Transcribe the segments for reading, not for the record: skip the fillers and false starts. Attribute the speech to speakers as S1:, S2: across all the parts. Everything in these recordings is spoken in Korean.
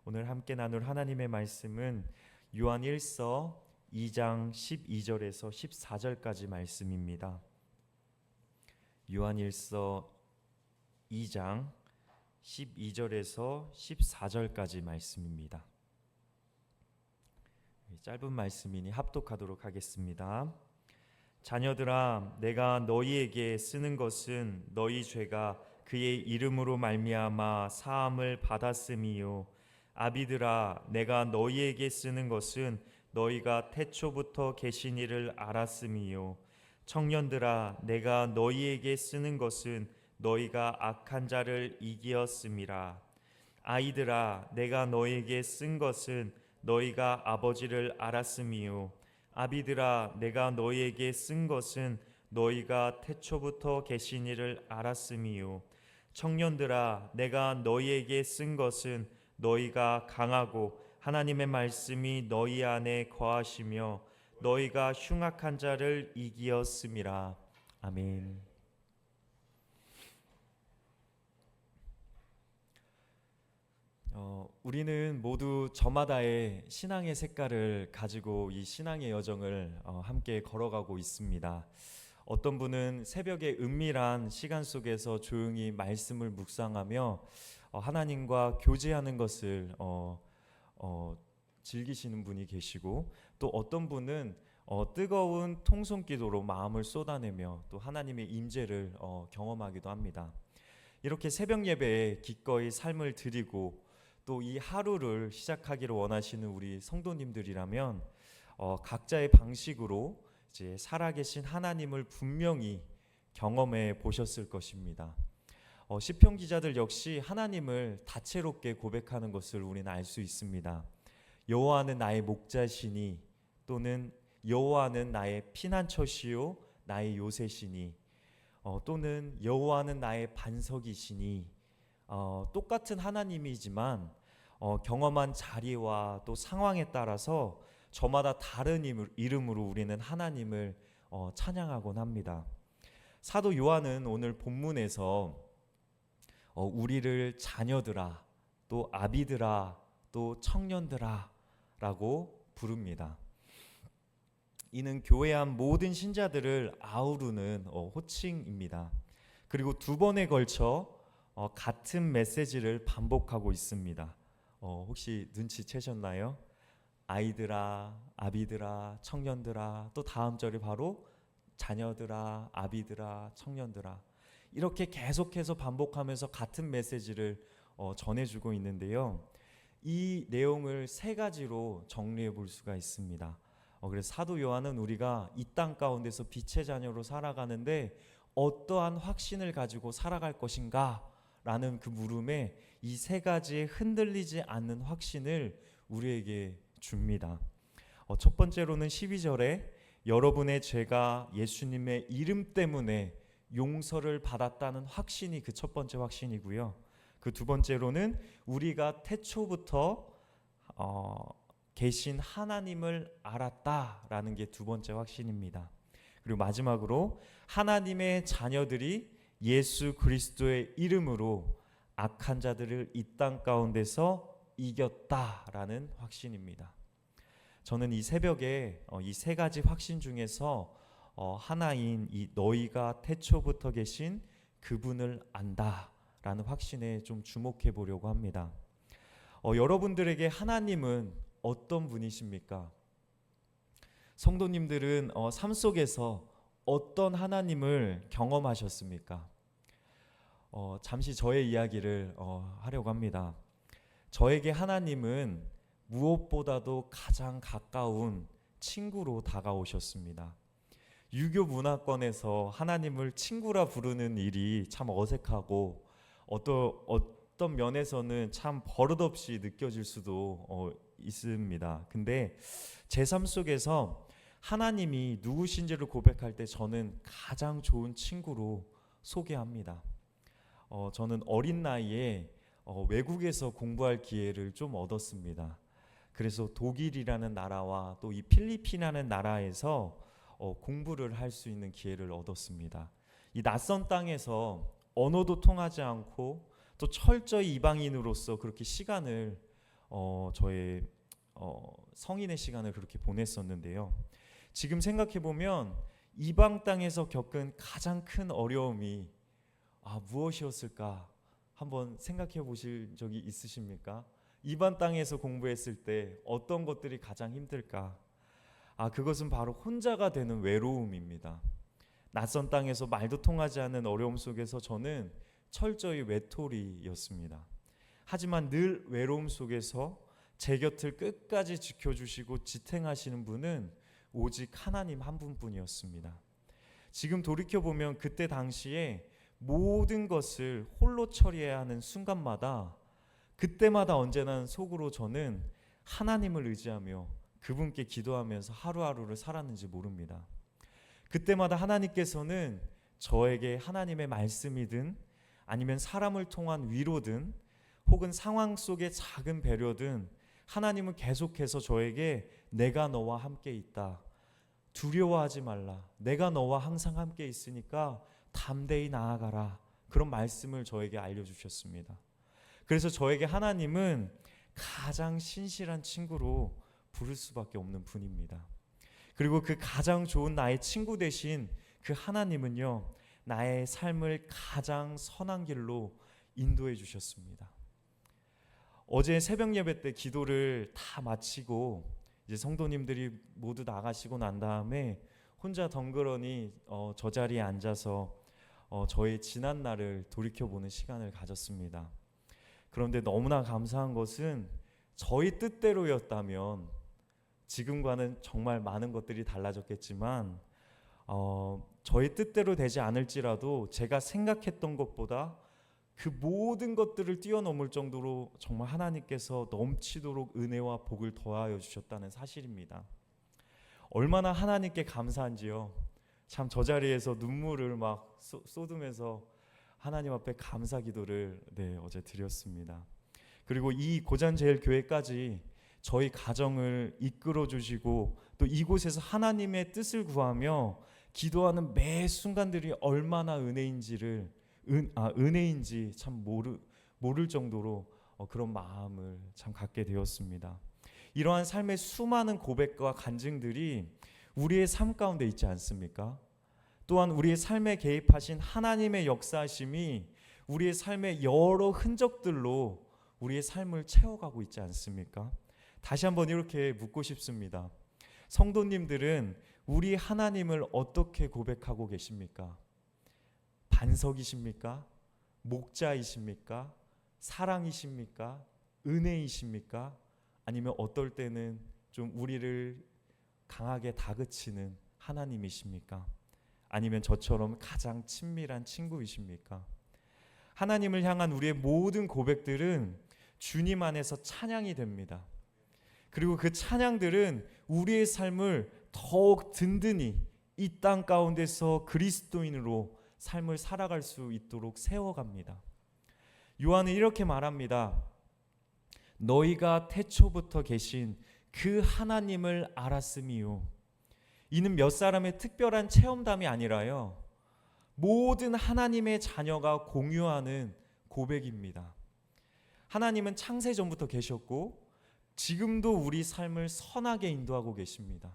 S1: 오늘 함께 나눌 하나님의 말씀은 요한 1서 2장 12절에서 14절까지 말씀입니다. 요한 1서 2장 12절에서 14절까지 말씀입니다. 짧은 말씀이니 합독하도록 하겠습니다. 자녀들아, 내가 너희에게 쓰는 것은 너희 죄가 그의 이름으로 말미암아 사함을 받았음이요. 아비들아, 내가 너희에게 쓰는 것은 너희가 태초부터 계신 이를 알았음이요. 청년들아, 내가 너희에게 쓰는 것은 너희가 악한 자를 이기었음이라. 아이들아, 내가 너희에게 쓴 것은 너희가 아버지를 알았음이요. 아비들아, 내가 너희에게 쓴 것은 너희가 태초부터 계신 이를 알았음이요. 청년들아, 내가 너희에게 쓴 것은 너희가 강하고 하나님의 말씀이 너희 안에 거하시며 너희가 흉악한 자를 이기었음이라. 아멘. 우리는 모두 저마다의 신앙의 색깔을 가지고 이 신앙의 여정을 함께 걸어가고 있습니다. 어떤 분은 새벽의 은밀한 시간 속에서 조용히 말씀을 묵상하며 하나님과 교제하는 것을 즐기시는 분이 계시고, 또 어떤 분은 뜨거운 통성기도로 마음을 쏟아내며 또 하나님의 임재를 경험하기도 합니다. 이렇게 새벽 예배에 기꺼이 삶을 드리고 또 이 하루를 시작하기를 원하시는 우리 성도님들이라면 각자의 방식으로 이제 살아계신 하나님을 분명히 경험해 보셨을 것입니다. 시편 기자들 역시 하나님을 다채롭게 고백하는 것을 우리는 알 수 있습니다. 여호와는 나의 목자시니, 또는 여호와는 나의 피난처시요 나의 요새시니, 또는 여호와는 나의 반석이시니, 똑같은 하나님이지만 경험한 자리와 또 상황에 따라서 저마다 다른 이름으로 우리는 하나님을 찬양하곤 합니다. 사도 요한은 오늘 본문에서 우리를 자녀들아, 또 아비들아, 또 청년들아 라고 부릅니다. 이는 교회 안 모든 신자들을 아우르는 호칭입니다. 그리고 두 번에 걸쳐 같은 메시지를 반복하고 있습니다. 혹시 눈치채셨나요? 아이들아, 아비들아, 청년들아, 또 다음 절이 바로 자녀들아, 아비들아, 청년들아, 이렇게 계속해서 반복하면서 같은 메시지를 전해주고 있는데요. 이 내용을 세 가지로 정리해 볼 수가 있습니다. 그래서 사도 요한은 우리가 이 땅 가운데서 빛의 자녀로 살아가는데 어떠한 확신을 가지고 살아갈 것인가 라는 그 물음에 이 세 가지의 흔들리지 않는 확신을 우리에게 줍니다. 첫 번째로는 12절에 여러분의 죄가 예수님의 이름 때문에 용서를 받았다는 확신이 그 첫 번째 확신이고요. 그 두 번째로는 우리가 태초부터 계신 하나님을 알았다라는 게 두 번째 확신입니다. 그리고 마지막으로 하나님의 자녀들이 예수 그리스도의 이름으로 악한 자들을 이 땅 가운데서 이겼다라는 확신입니다. 저는 이 새벽에 이 세 가지 확신 중에서 하나인 이 너희가 태초부터 계신 그분을 안다라는 확신에 좀 주목해 보려고 합니다. 여러분들에게 하나님은 어떤 분이십니까? 성도님들은 삶 속에서 어떤 하나님을 경험하셨습니까? 잠시 저의 이야기를 하려고 합니다. 저에게 하나님은 무엇보다도 가장 가까운 친구로 다가오셨습니다. 유교 문화권에서 하나님을 친구라 부르는 일이 참 어색하고 어떤 면에서는 참 버릇없이 느껴질 수도 있습니다. 근데 제 삶 속에서 하나님이 누구신지를 고백할 때 저는 가장 좋은 친구로 소개합니다. 저는 어린 나이에 외국에서 공부할 기회를 좀 얻었습니다. 그래서 독일이라는 나라와 또 이 필리핀이라는 나라에서 공부를 할 수 있는 기회를 얻었습니다. 이 낯선 땅에서 언어도 통하지 않고 또 철저히 이방인으로서 그렇게 시간을 저의 성인의 시간을 그렇게 보냈었는데요. 지금 생각해 보면 이방 땅에서 겪은 가장 큰 어려움이 무엇이었을까 한번 생각해 보실 적이 있으십니까? 이방 땅에서 공부했을 때 어떤 것들이 가장 힘들까? 그것은 바로 혼자가 되는 외로움입니다. 낯선 땅에서 말도 통하지 않는 어려움 속에서 저는 철저히 외톨이였습니다. 하지만 늘 외로움 속에서 제 곁을 끝까지 지켜주시고 지탱하시는 분은 오직 하나님 한 분뿐이었습니다. 지금 돌이켜보면 그때 당시에 모든 것을 홀로 처리해야 하는 순간마다 그때마다 언제나 속으로 저는 하나님을 의지하며 그분께 기도하면서 하루하루를 살았는지 모릅니다. 그때마다 하나님께서는 저에게 하나님의 말씀이든 아니면 사람을 통한 위로든 혹은 상황 속의 작은 배려든 하나님은 계속해서 저에게 내가 너와 함께 있다. 두려워하지 말라. 내가 너와 항상 함께 있으니까 담대히 나아가라. 그런 말씀을 저에게 알려주셨습니다. 그래서 저에게 하나님은 가장 신실한 친구로 부를 수밖에 없는 분입니다. 그리고 그 가장 좋은 나의 친구 대신 그 하나님은요, 나의 삶을 가장 선한 길로 인도해 주셨습니다. 어제 새벽 예배 때 기도를 다 마치고 이제 성도님들이 모두 나가시고 난 다음에 혼자 덩그러니 저 자리에 앉아서 저의 지난 날을 돌이켜보는 시간을 가졌습니다. 그런데 너무나 감사한 것은 저희 뜻대로였다면 지금과는 정말 많은 것들이 달라졌겠지만 저희 뜻대로 되지 않을지라도 제가 생각했던 것보다 그 모든 것들을 뛰어넘을 정도로 정말 하나님께서 넘치도록 은혜와 복을 더하여 주셨다는 사실입니다. 얼마나 하나님께 감사한지요. 참 저 자리에서 눈물을 막 쏟으면서 하나님 앞에 감사 기도를 어제 드렸습니다. 그리고 이 고잔제일교회까지 저희 가정을 이끌어 주시고 또 이곳에서 하나님의 뜻을 구하며 기도하는 매 순간들이 얼마나 은혜인지 참 모를 정도로 그런 마음을 참 갖게 되었습니다. 이러한 삶의 수많은 고백과 간증들이 우리의 삶 가운데 있지 않습니까? 또한 우리의 삶에 개입하신 하나님의 역사하심이 우리의 삶의 여러 흔적들로 우리의 삶을 채워가고 있지 않습니까? 다시 한번 이렇게 묻고 싶습니다. 성도님들은 우리 하나님을 어떻게 고백하고 계십니까? 반석이십니까? 목자이십니까? 사랑이십니까? 은혜이십니까? 아니면 어떨 때는 좀 우리를 강하게 다그치는 하나님이십니까? 아니면 저처럼 가장 친밀한 친구이십니까? 하나님을 향한 우리의 모든 고백들은 주님 안에서 찬양이 됩니다. 그리고 그 찬양들은 우리의 삶을 더욱 든든히 이 땅 가운데서 그리스도인으로 삶을 살아갈 수 있도록 세워갑니다. 요한은 이렇게 말합니다. 너희가 태초부터 계신 그 하나님을 알았음이요. 이는 몇 사람의 특별한 체험담이 아니라요, 모든 하나님의 자녀가 공유하는 고백입니다. 하나님은 창세 전부터 계셨고 지금도 우리 삶을 선하게 인도하고 계십니다.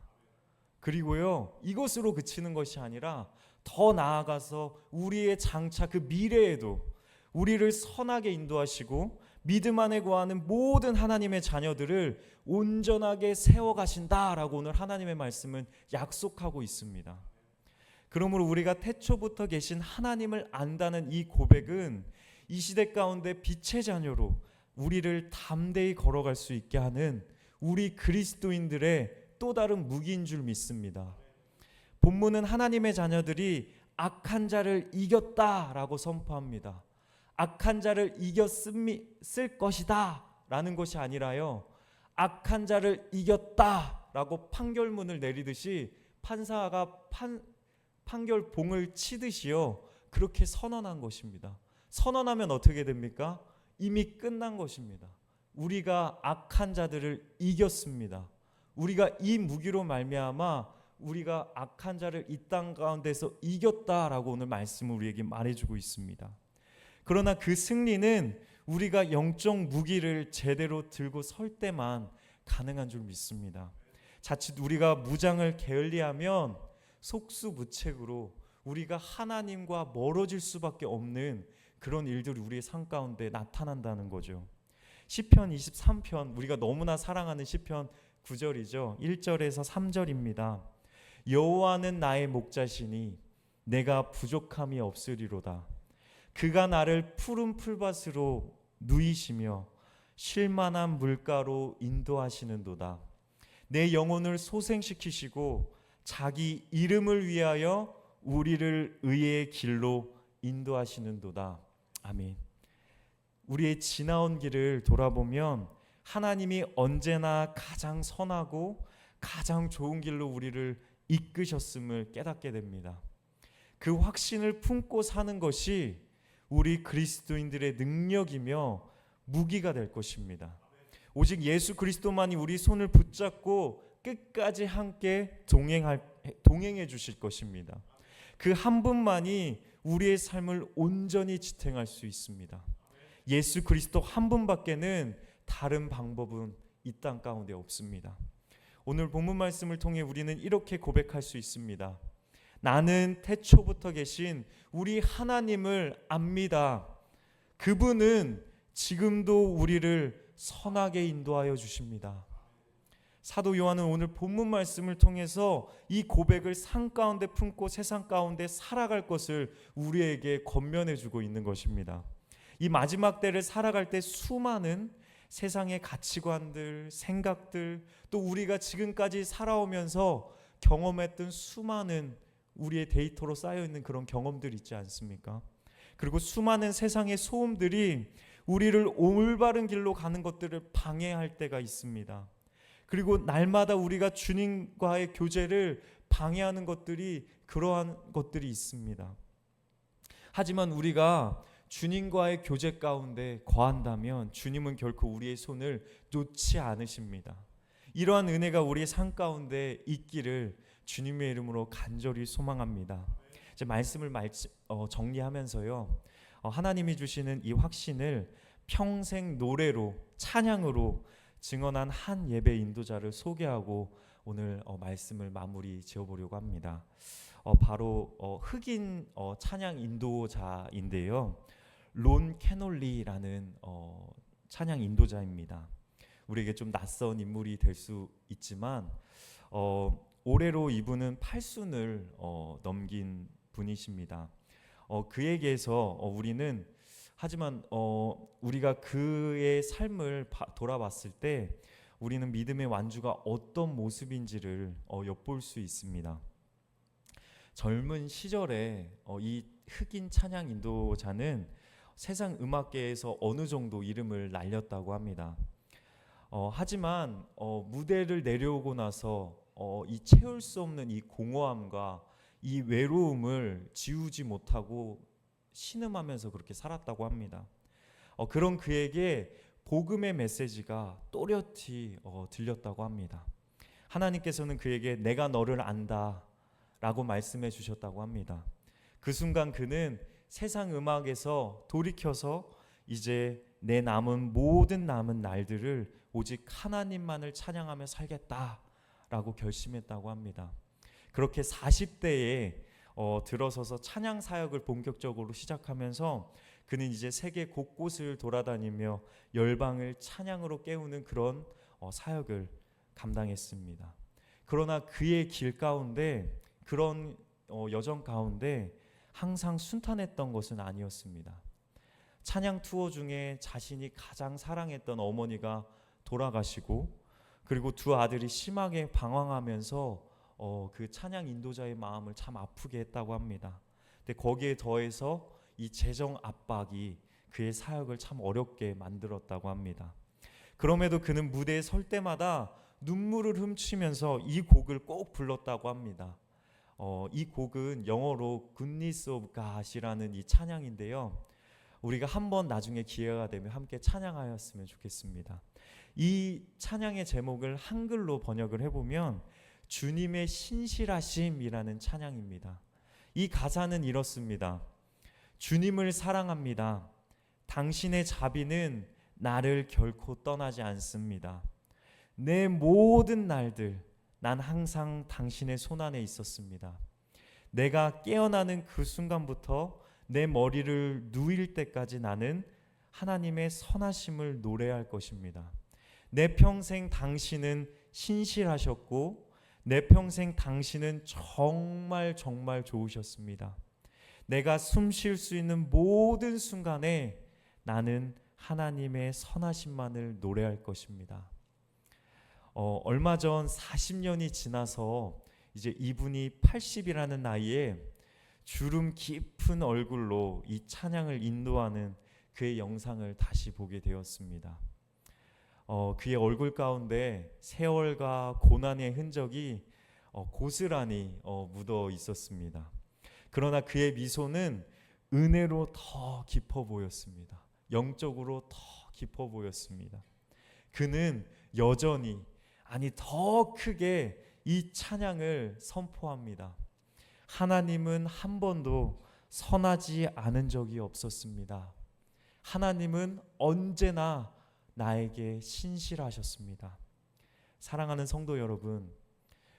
S1: 그리고요, 이것으로 그치는 것이 아니라 더 나아가서 우리의 장차 그 미래에도 우리를 선하게 인도하시고 믿음 안에 거하는 모든 하나님의 자녀들을 온전하게 세워가신다라고 오늘 하나님의 말씀은 약속하고 있습니다. 그러므로 우리가 태초부터 계신 하나님을 안다는 이 고백은 이 시대 가운데 빛의 자녀로 우리를 담대히 걸어갈 수 있게 하는 우리 그리스도인들의 또 다른 무기인 줄 믿습니다. 본문은 하나님의 자녀들이 악한 자를 이겼다라고 선포합니다. 악한 자를 이겼을 것이다 라는 것이 아니라요, 악한 자를 이겼다라고 판결문을 내리듯이 판사가 판결봉을 치듯이요, 그렇게 선언한 것입니다. 선언하면 어떻게 됩니까? 이미 끝난 것입니다. 우리가 악한 자들을 이겼습니다. 우리가 이 무기로 말미암아 우리가 악한 자를 이 땅 가운데서 이겼다라고 오늘 말씀을 우리에게 말해주고 있습니다. 그러나 그 승리는 우리가 영적 무기를 제대로 들고 설 때만 가능한 줄 믿습니다. 자칫 우리가 무장을 게을리하면 속수무책으로 우리가 하나님과 멀어질 수밖에 없는 그런 일들이 우리의 삶 가운데 나타난다는 거죠. 시편 23편, 우리가 너무나 사랑하는 시편 9절이죠. 1절에서 3절입니다. 여호와는 나의 목자시니 내가 부족함이 없으리로다. 그가 나를 푸른 풀밭으로 누이시며 쉴만한 물가로 인도하시는도다. 내 영혼을 소생시키시고 자기 이름을 위하여 우리를 의의 길로 인도하시는도다. 아멘. 우리의 지나온 길을 돌아보면 하나님이 언제나 가장 선하고 가장 좋은 길로 우리를 이끄셨음을 깨닫게 됩니다. 그 확신을 품고 사는 것이 우리 그리스도인들의 능력이며 무기가 될 것입니다. 오직 예수 그리스도만이 우리 손을 붙잡고 끝까지 함께 동행해 주실 것입니다. 그 한 분만이 우리의 삶을 온전히 지탱할 수 있습니다. 예수 그리스도 한 분밖에는 다른 방법은 이 땅 가운데 없습니다. 오늘 본문 말씀을 통해 우리는 이렇게 고백할 수 있습니다. 나는 태초부터 계신 우리 하나님을 압니다. 그분은 지금도 우리를 선하게 인도하여 주십니다. 사도 요한은 오늘 본문 말씀을 통해서 이 고백을 삶 가운데 품고 세상 가운데 살아갈 것을 우리에게 권면해 주고 있는 것입니다. 이 마지막 때를 살아갈 때 수많은 세상의 가치관들, 생각들, 또 우리가 지금까지 살아오면서 경험했던 수많은 우리의 데이터로 쌓여있는 그런 경험들 있지 않습니까? 그리고 수많은 세상의 소음들이 우리를 올바른 길로 가는 것들을 방해할 때가 있습니다. 그리고 날마다 우리가 주님과의 교제를 방해하는 것들이 그러한 것들이 있습니다. 하지만 우리가 주님과의 교제 가운데 거한다면 주님은 결코 우리의 손을 놓지 않으십니다. 이러한 은혜가 우리의 삶 가운데 있기를 주님의 이름으로 간절히 소망합니다. 이제 말씀을 정리하면서요, 하나님이 주시는 이 확신을 평생 노래로, 찬양으로 증언한 한 예배 인도자를 소개하고 오늘 말씀을 마무리 지어보려고 합니다. 바로 흑인 찬양 인도자인데요, 론 캐놀리라는 찬양 인도자입니다. 우리에게 좀 낯선 인물이 될 수 있지만 올해로 이분은 8순을 넘긴 분이십니다. 그에게서 우리는 하지만 우리가 그의 삶을 돌아봤을 때 우리는 믿음의 완주가 어떤 모습인지를 엿볼 수 있습니다. 젊은 시절에 이 흑인 찬양 인도자는 세상 음악계에서 어느 정도 이름을 날렸다고 합니다. 하지만 무대를 내려오고 나서 이 채울 수 없는 이 공허함과 이 외로움을 지우지 못하고 신음하면서 그렇게 살았다고 합니다. 그런 그에게 복음의 메시지가 또렷이 들렸다고 합니다. 하나님께서는 그에게 내가 너를 안다 라고 말씀해 주셨다고 합니다. 그 순간 그는 세상 음악에서 돌이켜서 이제 내 모든 남은 날들을 오직 하나님만을 찬양하며 살겠다라고 결심했다고 합니다. 그렇게 40대에 들어서서 찬양 사역을 본격적으로 시작하면서 그는 이제 세계 곳곳을 돌아다니며 열방을 찬양으로 깨우는 그런 사역을 감당했습니다. 그러나 그의 길 가운데, 그런 여정 가운데 항상 순탄했던 것은 아니었습니다. 찬양 투어 중에 자신이 가장 사랑했던 어머니가 돌아가시고, 그리고 두 아들이 심하게 방황하면서 그 찬양 인도자의 마음을 참 아프게 했다고 합니다. 근데 거기에 더해서 이 재정 압박이 그의 사역을 참 어렵게 만들었다고 합니다. 그럼에도 그는 무대에 설 때마다 눈물을 훔치면서 이 곡을 꼭 불렀다고 합니다. 이 곡은 영어로 Goodness of God이라는 이 찬양인데요, 우리가 한번 나중에 기회가 되면 함께 찬양하였으면 좋겠습니다. 이 찬양의 제목을 한글로 번역을 해보면 주님의 신실하심이라는 찬양입니다. 이 가사는 이렇습니다. 주님을 사랑합니다. 당신의 자비는 나를 결코 떠나지 않습니다. 내 모든 날들 난 항상 당신의 손안에 있었습니다. 내가 깨어나는 그 순간부터 내 머리를 누일 때까지 나는 하나님의 선하심을 노래할 것입니다. 내 평생 당신은 신실하셨고 내 평생 당신은 정말 정말 좋으셨습니다. 내가 숨 쉴 수 있는 모든 순간에 나는 하나님의 선하심만을 노래할 것입니다. 얼마 전 40년이 지나서 이제 이분이 80이라는 나이에 주름 깊은 얼굴로 이 찬양을 인도하는 그의 영상을 다시 보게 되었습니다. 그의 얼굴 가운데 세월과 고난의 흔적이 고스란히 묻어 있었습니다. 그러나 그의 미소는 은혜로 더 깊어 보였습니다. 영적으로 더 깊어 보였습니다. 그는 여전히 더 크게 이 찬양을 선포합니다. 하나님은 한 번도 선하지 않은 적이 없었습니다. 하나님은 언제나 나에게 신실하셨습니다. 사랑하는 성도 여러분,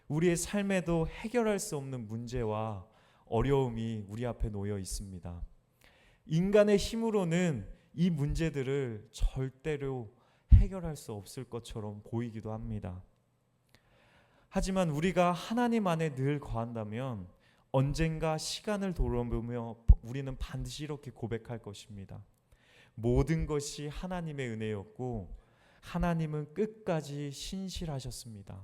S1: 우리의 삶에도 해결할 수 없는 문제와 어려움이 우리 앞에 놓여 있습니다. 인간의 힘으로는 이 문제들을 절대로 해결할 수 없을 것처럼 보이기도 합니다. 하지만 우리가 하나님 안에 늘 거한다면 언젠가 시간을 돌아보며 우리는 반드시 이렇게 고백할 것입니다. 모든 것이 하나님의 은혜였고 하나님은 끝까지 신실하셨습니다.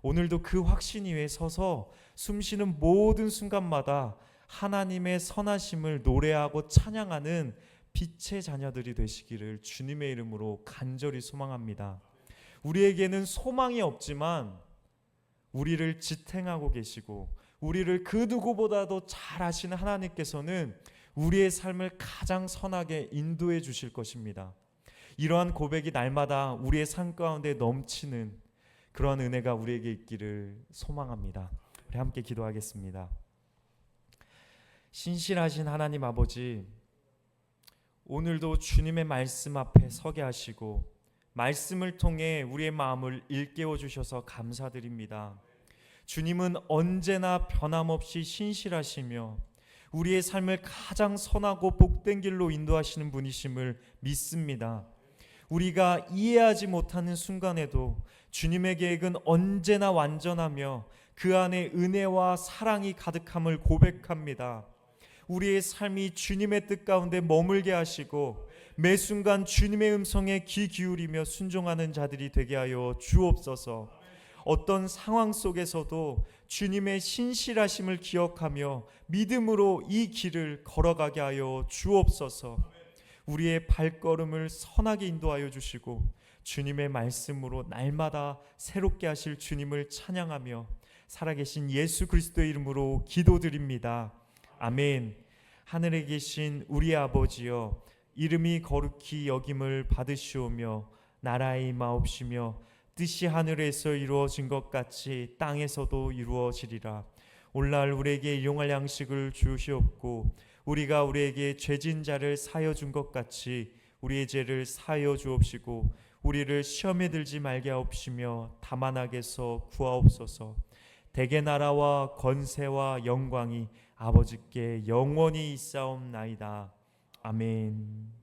S1: 오늘도 그 확신 위에 서서 숨쉬는 모든 순간마다 하나님의 선하심을 노래하고 찬양하는 빛의 자녀들이 되시기를 주님의 이름으로 간절히 소망합니다. 우리에게는 소망이 없지만 우리를 지탱하고 계시고 우리를 그 누구보다도 잘 아시는 하나님께서는 우리의 삶을 가장 선하게 인도해 주실 것입니다. 이러한 고백이 날마다 우리의 삶 가운데 넘치는 그러한 은혜가 우리에게 있기를 소망합니다. 우리 함께 기도하겠습니다. 신실하신 하나님 아버지, 오늘도 주님의 말씀 앞에 서게 하시고 말씀을 통해 우리의 마음을 일깨워 주셔서 감사드립니다. 주님은 언제나 변함없이 신실하시며 우리의 삶을 가장 선하고 복된 길로 인도하시는 분이심을 믿습니다. 우리가 이해하지 못하는 순간에도 주님의 계획은 언제나 완전하며 그 안에 은혜와 사랑이 가득함을 고백합니다. 우리의 삶이 주님의 뜻 가운데 머물게 하시고 매 순간 주님의 음성에 귀 기울이며 순종하는 자들이 되게 하여 주옵소서. 어떤 상황 속에서도 주님의 신실하심을 기억하며 믿음으로 이 길을 걸어가게 하여 주옵소서. 우리의 발걸음을 선하게 인도하여 주시고 주님의 말씀으로 날마다 새롭게 하실 주님을 찬양하며 살아계신 예수 그리스도의 이름으로 기도드립니다. 아멘. 하늘에 계신 우리 아버지여, 이름이 거룩히 여김을 받으시오며 나라의 임하옵시며 뜻이 하늘에서 이루어진 것 같이 땅에서도 이루어지리라. 오늘날 우리에게 일용할 양식을 주시옵고 우리가 우리에게 죄진 자를 사하여 준 것 같이 우리의 죄를 사하여 주옵시고 우리를 시험에 들지 말게 하옵시며 다만 악에서 구하옵소서. 대개 나라와 권세와 영광이 아버지께 영원히 있사옵나이다. 아멘.